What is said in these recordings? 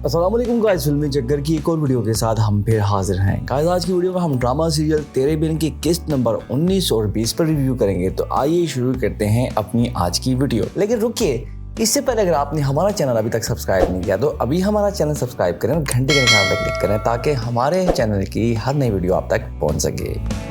अस्सलाम वालेकुम गाइस, फिल्मी चक्कर की एक और वीडियो के साथ हम फिर हाजिर हैं। गाइस आज की वीडियो में हम ड्रामा सीरियल तेरे बिन की किस्त नंबर 19 और 20 पर रिव्यू करेंगे। तो आइए शुरू करते हैं अपनी आज की वीडियो। लेकिन रुकिए, इससे पहले अगर आपने हमारा चैनल अभी तक सब्सक्राइब नहीं किया तो अभी हमारा चैनल सब्सक्राइब करें और घंटे के निशान पर क्लिक करें ताकि हमारे चैनल की हर नई वीडियो आप तक पहुँच सके।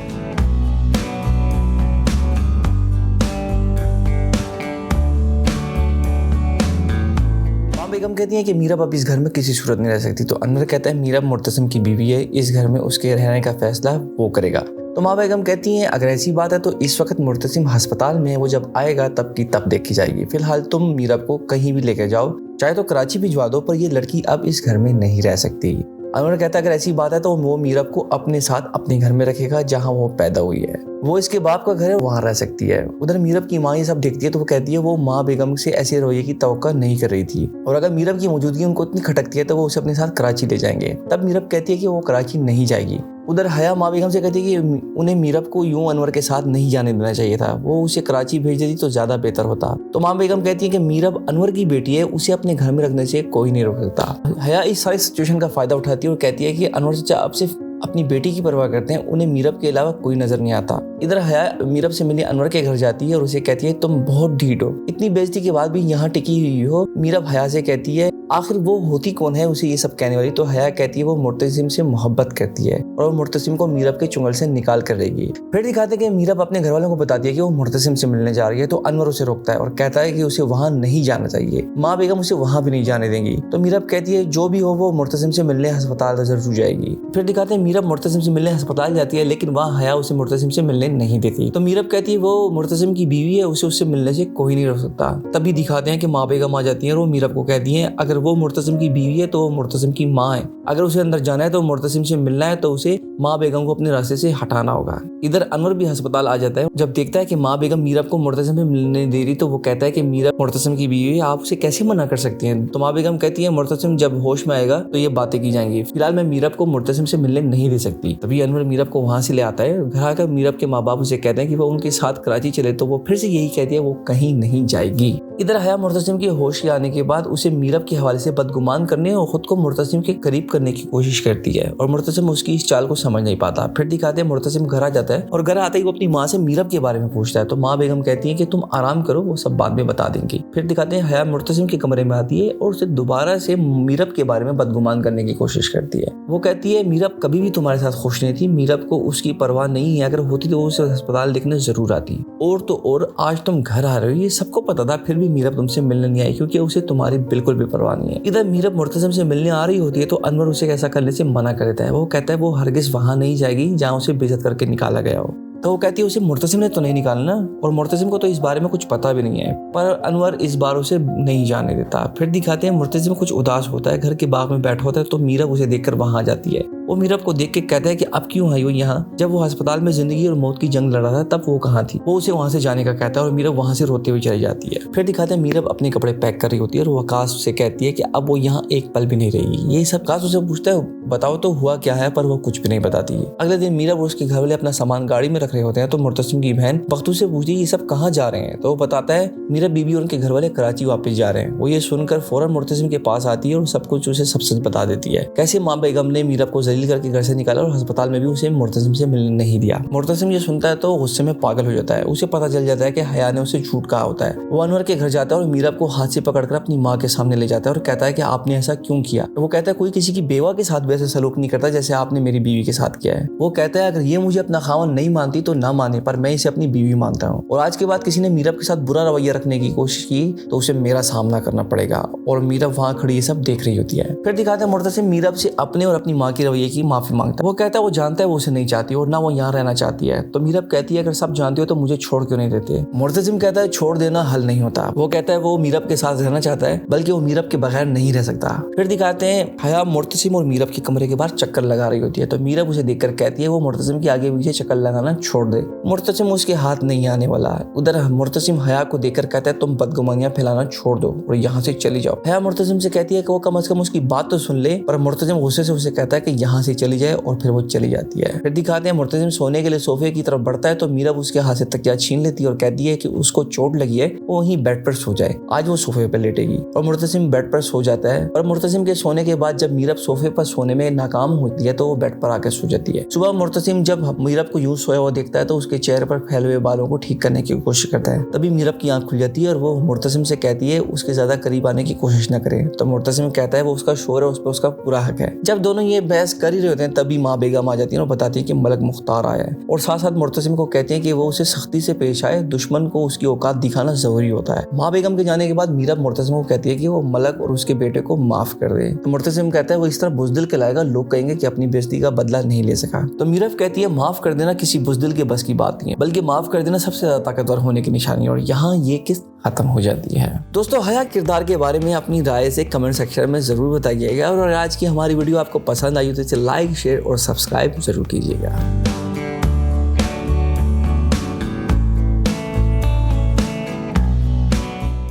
बेगम कहती है कि मीरब अब इस घर में किसी सूरत नहीं रह सकती। तो अनवर कहता है मीरब मुर्तसिम की बीवी है, इस घर में उसके रहने का फैसला वो करेगा। तो माँ बेगम कहती हैं अगर ऐसी बात है तो इस वक्त मुर्तसिम अस्पताल में है, वो जब आएगा तब की तब देखी जाएगी। फिलहाल तुम मीरब को कहीं भी लेकर जाओ, चाहे तो कराची भिजवा दो, पर ये लड़की अब इस घर में नहीं रह सकती। अनवर कहता है अगर ऐसी बात है तो वो मीरब को अपने साथ अपने घर में रखेगा जहाँ वो पैदा हुई है, वो इसके बाप का घर है, वहाँ रह सकती है। उधर मीरब की माँ ये सब देखती है तो वो कहती है वो माँ बेगम से ऐसे रवैये की तवक्को नहीं कर रही थी और अगर मीरब की मौजूदगी उनको इतनी खटकती है तो वो उसे अपने साथ कराची ले जाएंगे। तब मीरब कहती है कि वो कराची नहीं जाएगी। उधर हया माँ बेगम से कहती है कि उन्हें मीरब को यूं अनवर के साथ नहीं जाने देना चाहिए था, वो उसे कराची भेज देती तो ज्यादा बेहतर होता। तो माँ बेगम कहती है कि मीरब अनवर की बेटी है, उसे अपने घर में रखने से कोई नहीं रोक सकता। हया इस सारी सिचुएशन का फायदा उठाती है और कहती है कि अनवर चाचा अब सिर्फ अपनी बेटी की परवाह करते हैं, उन्हें मीरब के अलावा कोई नजर नहीं आता। इधर हया मीरब से मिलने अनवर के घर जाती है और उसे कहती है तुम बहुत ढीठ हो, इतनी बेइज्जती के बाद भी यहाँ टिकी हुई हो। मीरब हया से कहती है आखिर वो होती कौन है उसे ये सब कहने वाली। तो हया कहती है वो मुर्तसिम से मोहब्बत करती है और वो मुर्तसिम को मीरब के चुंगल से निकाल कर रहेगी। फिर दिखाते कि मीरब अपने घर वालों को बताती है कि वो मुर्तसिम से मिलने जा रही है। तो अनवर उसे रोकता है और कहता है कि उसे वहां नहीं जाना चाहिए, माँ बेगम उसे वहां भी नहीं जाने देंगी। तो मीरब कहती है जो भी हो वो मुर्तसिम से मिलने अस्पताल जरूर जाएगी। फिर दिखाते हैं मीरब मुर्तसिम से मिलने अस्पताल जाती है, लेकिन वहाँ हया उसे मुर्तसिम से मिलने नहीं देती। तो मीरब कहती है वो मुर्तसिम की बीवी है, उसे उससे मिलने से कोई नहीं रोक सकता। तभी दिखाते हैं कि माँ बेगम आ जाती है और वो मीरब को कहती है अगर वो मुर्तसिम की बीवी है तो वो मुर्तसिम की माँ है, अगर उसे अंदर जाना है तो मुर्तसिम से मिलना है तो उसे माँ बेगम को अपने रास्ते से हटाना होगा। इधर अनवर भी अस्पताल आ जाता है। जब देखता है कि माँ बेगम मीरब को मुर्तसिम से मिलने दे रही तो वो कहता है कि मीरब मुर्तसिम की बीवी है, आप उसे कैसे मना कर सकती हैं। तो माँ बेगम कहती है मुर्तसिम जब होश में आएगा तो ये बातें की जाएंगी, फिलहाल मैं मीरब को मुर्तसिम से मिलने नहीं दे सकती। तभी अनवर मीरब को वहां से ले आता है। घर आकर मीरब के माँ बाप उसे कहते हैं कि वो उनके साथ कराची चले, तो वो फिर से यही कहती है वो कहीं नहीं जाएगी। इधर हया मुर्तसिम के होश आने के बाद उसे मीरब के हवाले से बदगुमान करने और खुद को मुर्तसिम के करीब करने की कोशिश करती है और मुर्तसिम उसकी इस चाल को समझ नहीं पाता। फिर दिखाते हैं मुर्तसिम घर आ जाता है और घर आते ही वो अपनी माँ से मीरब के बारे में पूछता है। तो माँ बेगम कहती है कि तुम आराम करो, वो सब बाद में बता देंगी। फिर दिखाते हैं हया मुर्तसिम के कमरे में आती है और उसे दोबारा से मीरब के बारे में बदगुमान करने की कोशिश करती है। वो कहती है मीरब कभी भी तुम्हारे साथ खुश नहीं थी, मीरब को उसकी परवाह नहीं है, अगर होती तो उसे अस्पताल देखने जरूर आती। और तो और आज तुम घर आ रहे हो ये सबको पता था, फिर भी मीरब तुमसे मिलने नहीं आई क्योंकि उसे तुम्हारी बिल्कुल भी परवाह नहीं है। इधर मीरब मुर्तसिम से मिलने आ रही होती है तो अनवर उसे ऐसा करने से मना कर देता है। वो कहता है वो हरगिज वहां नहीं जाएगी जहाँ उसे बेइज्जत करके निकाला गया हो। तो वो कहती है उसे मुर्तसिम ने तो नहीं निकालना और मुर्तसिम को तो इस बारे में कुछ पता भी नहीं है, पर अनवर इस बार उसे नहीं जाने देता। फिर दिखाते हैं मुर्तसिम कुछ उदास होता है, घर के बाग में बैठा होता है। तो मीरब उसे देखकर वहां आ जाती है। वो मीरब को देख के कहता है कि अब क्यों आई हो यहाँ, जब वो अस्पताल में जिंदगी और मौत की जंग लड़ा था तब वो कहाँ थी। वो उसे वहां से जाने का कहता है और मीरब वहां से रोते हुए चली जाती है। फिर दिखाते हैं मीरब अपने कपड़े पैक कर रही होती है और वकास से कहती है कि अब वो यहाँ एक पल भी नहीं रहेगी। ये सब वकास उसे पूछता है बताओ तो हुआ क्या है, पर वो कुछ भी नहीं बताती है। अगले दिन मीरब और उसके घर वाले अपना सामान गाड़ी में रख रहे होते हैं तो मुर्तसिम की बहन बख्तू से पूछती है ये सब कहाँ जा रहे हैं। तो वो बताता है मीरब बीबी और उनके घर वाले कराची वापस जा रहे हैं। वो ये सुनकर फौरन मुर्तसिम के पास आती है और सब कुछ उसे सब सच बता देती है, कैसे माँ बेगम ने मीरब को जलील करके घर से निकाला और अस्पताल में भी उसे मुर्तसिम से मिलने नहीं दिया। मुर्तसिम ये सुनता है तो गुस्से में पागल हो जाता है। उसे पता चल जाता है कि हया ने उसे झूठ कहा होता है। वो अनवर के घर जाता है और मीरब को हाथ से पकड़कर अपनी माँ के सामने ले जाता है और कहता है कि आपने ऐसा क्यों किया। वो कहता है कोई किसी की बेवा के साथ वैसे सलूक नहीं करता जैसे आपने मेरी बीवी के साथ किया है। वो कहता है अगर ये मुझे अपना खावन नहीं मानती तो ना माने, पर मैं इसे अपनी बीवी मानता हूँ और आज के बाद किसी ने मीरब के साथ बुरा रवैया रखने की कोशिश की तो उसे मेरा सामना करना पड़ेगा। और मीरब वहाँ खड़ी ये सब देख रही होती है। फिर दिखाते हैं मुर्तसिम मीरब से अपने और अपनी माँ की रवैये की माफी मांगता है। वो कहता है वो जानता है वो उसे नहीं चाहती और ना वो यहाँ रहना चाहती है। तो मीरब कहती है अगर सब जानती हो तो मुझे छोड़ क्यों नहीं देते। मुर्तसिम कहता है छोड़ देना हल नहीं होता। वो कहता है वो मीरब के साथ रहना चाहता है, बल्कि वो मीरब के बगैर नहीं रह सकता। फिर दिखाते हैं हया मुर्तसिम और मीरब के कमरे के बाहर चक्कर लगा रही होती है। तो मीरब उसे देखकर कहती है वो मुर्तसिम के आगे पीछे चक्कर लगाना छोड़ दे, मुर्तसिम उसके हाथ नहीं आने वाला है। उधर मुर्तसिम हया को देखकर कहता है तुम बदगुमानियां फैलाना छोड़ दो और यहाँ से चली जाओ। हया मुर्तसिम से कहती है कि वो कम से कम उसकी बात तो सुन ले, पर मुर्तसिम गुस्से से उसे कहता है कि यहाँ से चली जाए और फिर वो चली जाती है। फिर दिखाते हैं मुर्तसिम सोने के लिए सोफे की तरफ बढ़ता है तो मीरब उसके हाथ से तकिया छीन लेती है और कहती है कि उसको चोट लगी है, वो वहीं बेड पर सो जाए, आज वो सोफे पर लेटेगी। और मुर्तसिम बेड पर सो जाता है। और मुर्तसिम के सोने के बाद जब मीरब सोफे पर सोने में नाकाम होती है तो वो बेड पर आकर सो जाती है। सुबह मुर्तसिम जब मीरब को यूं सोया हुआ देखता है तो उसके चेहरे पर फैले हुए बालों को ठीक करने की कोशिश करता है। तभी मीरब की आंख खुल जाती है और वो मुर्तसिम से कहती है उसके ज्यादा करीब आने की कोशिश न करे। तो मुर्तसिम कहता है वो उसका शोर है, उस पर उसका पूरा हक है। जब दोनों ये बहस कर ही रहे होते हैं तभी माँ बेगम आ जाती है और बताती है कि मलक मुख्तार आया है और साथ साथ मुर्तसिम को कहते हैं कि वो उसे सख्ती से पेश आए, दुश्मन को उसकी औकात दिखाना जरूरी होता है। माँ बेगम के जाने के बाद मीरब मुर्तसिम को कहती है कि वो मलक और उसके बेटे को माफ कर दे। तो मुर्तसिम कहता है वो इस तरह बुजदिल कहलाएगा, लोग कहेंगे कि अपनी बेइज्जती का बदला नहीं ले सका। तो मीरब कहती है माफ कर देना किसी बुजदिल के बस की बात नहीं है, बल्कि माफ कर देना सबसे ज्यादा ताकतवर होने की निशानी है। और यहाँ ये किस्त खत्म हो जाती है। दोस्तों हया किरदार के बारे में अपनी राय से कमेंट सेक्शन में जरूर बताइएगा और आज की हमारी वीडियो आपको पसंद आई तो इसे लाइक, शेयर और सब्सक्राइब जरूर कीजिएगा।